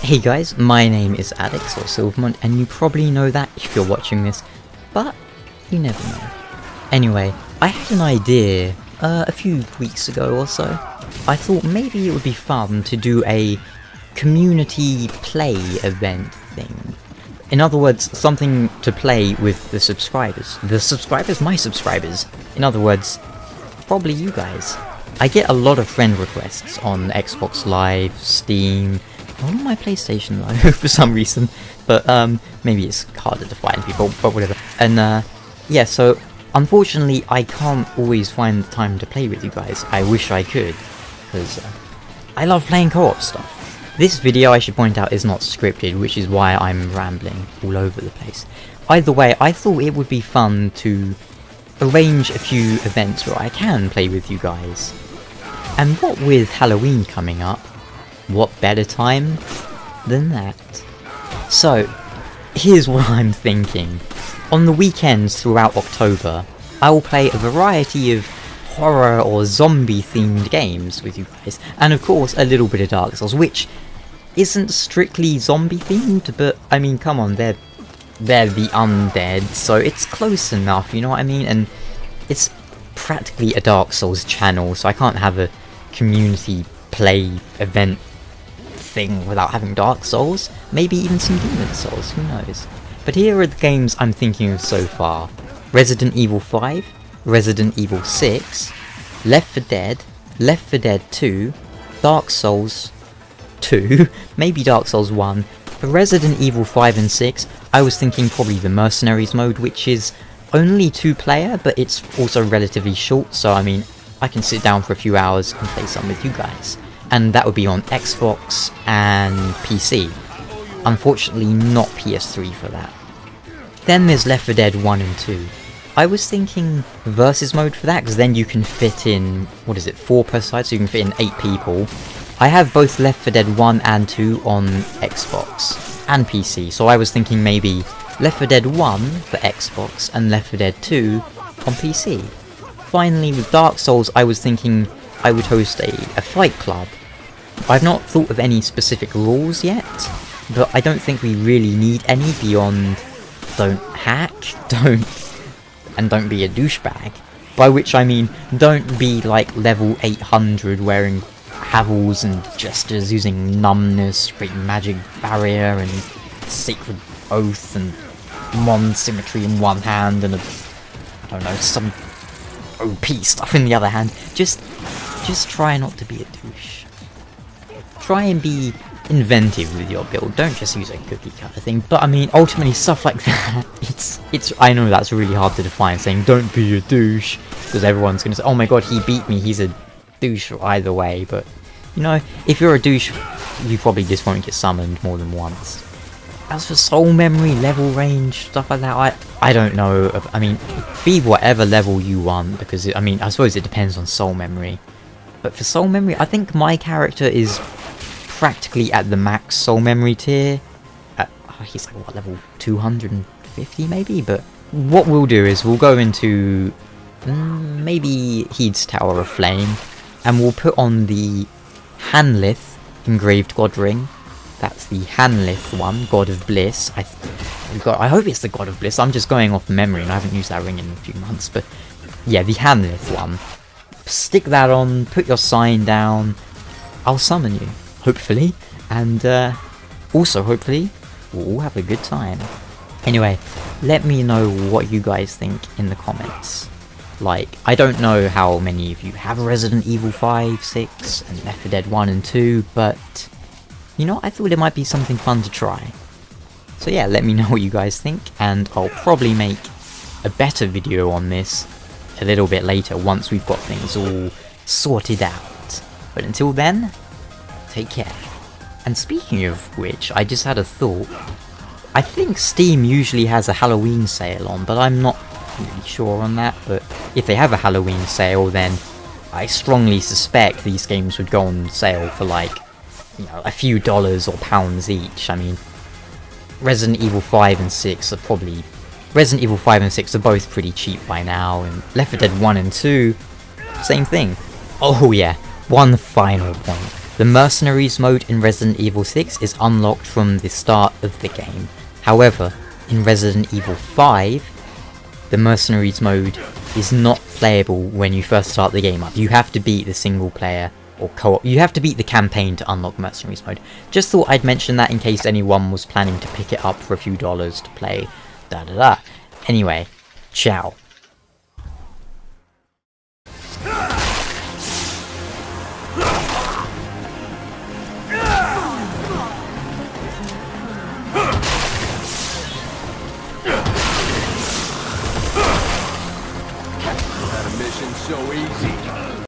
Hey guys, my name is Alex or Silvermont, and you probably know that if you're watching this, but you never know. Anyway, I had an idea a few weeks ago or so. I thought maybe it would be fun to do a community play event thing. In other words, something to play with the subscribers. The subscribers? My subscribers. In other words, probably you guys. I get a lot of friend requests on Xbox Live, Steam, on my PlayStation Live for some reason, but maybe it's harder to find people, but whatever. And yeah, so unfortunately I can't always find the time to play with you guys. I wish I could, because I love playing co-op stuff. This video, I should point out, is not scripted, which is why I'm rambling all over the place. Either way, I thought it would be fun to arrange a few events where I can play with you guys. And what with Halloween coming up, what better time than that? So, here's what I'm thinking. On the weekends throughout October, I will play a variety of horror or zombie themed games with you guys, and of course a little bit of Dark Souls, which isn't strictly zombie themed, but I mean, come on, they're the undead, so it's close enough, you know what I mean? And it's practically a Dark Souls channel, so I can't have a community play event thing without having Dark Souls. Maybe even some Demon Souls, who knows? But here are the games I'm thinking of so far. Resident Evil 5, Resident Evil 6, Left 4 Dead, Left 4 Dead 2, Dark Souls 2, maybe Dark Souls 1. For Resident Evil 5 and 6, I was thinking probably the Mercenaries mode, which is only 2-player, but it's also relatively short, so I mean, I can sit down for a few hours and play some with you guys. And that would be on Xbox and PC. Unfortunately, not PS3 for that. Then there's Left 4 Dead 1 and 2. I was thinking versus mode for that, because then you can fit in, 4 per side, so you can fit in 8 people. I have both Left 4 Dead 1 and 2 on Xbox and PC, so I was thinking maybe Left 4 Dead 1 for Xbox and Left 4 Dead 2 on PC. Finally, with Dark Souls, I was thinking I would host a fight club. I've not thought of any specific rules yet, but I don't think we really need any beyond don't hack, don't be a douchebag. By which I mean, don't be like level 800 wearing havels and jesters, using numbness, great magic barrier and sacred oath and Mont symmetry in one hand and I don't know, some OP stuff in the other hand. Just try not to be a douche. Try and be inventive with your build, don't just use a cookie cutter thing. But I mean, ultimately stuff like that, it's I know that's really hard to define, saying don't be a douche, because everyone's gonna say, oh my god, he beat me, he's a douche either way. But you know, if you're a douche, you probably just won't get summoned more than once. As for soul memory, level range, stuff like that, I don't know. I mean, be whatever level you want, because I mean, I suppose it depends on soul memory. But for soul memory, I think my character is practically at the max soul memory tier. He's like, what, level 250 maybe? But what we'll do is we'll go into maybe Heed's Tower of Flame, and we'll put on the Hanlith engraved god ring. That's the Hanlith one, God of Bliss. I hope it's the God of Bliss. I'm just going off memory, and I haven't used that ring in a few months. But yeah, the Hanlith one. Stick that on, put your sign down. I'll summon you, hopefully. And also, hopefully, we'll all have a good time. Anyway, let me know what you guys think in the comments. Like, I don't know how many of you have Resident Evil 5, 6, and Left 4 Dead 1 and 2, but you know, I thought it might be something fun to try. So yeah, let me know what you guys think, and I'll probably make a better video on this a little bit later once we've got things all sorted out. But until then, take care. And speaking of which, I just had a thought. I think Steam usually has a Halloween sale on, but I'm not really sure on that. But if they have a Halloween sale, then I strongly suspect these games would go on sale for like, you know, a few dollars or pounds each. I mean, Resident Evil 5 and 6 are probably... Resident Evil 5 and 6 are both pretty cheap by now, and Left 4 Dead 1 and 2, same thing. Oh yeah, one final point. The Mercenaries mode in Resident Evil 6 is unlocked from the start of the game. However, in Resident Evil 5, the Mercenaries mode is not playable when you first start the game up. You have to beat the single player or co-op. You have to beat the campaign to unlock Mercenaries mode. Just thought I'd mention that in case anyone was planning to pick it up for a few dollars to play. Anyway, ciao.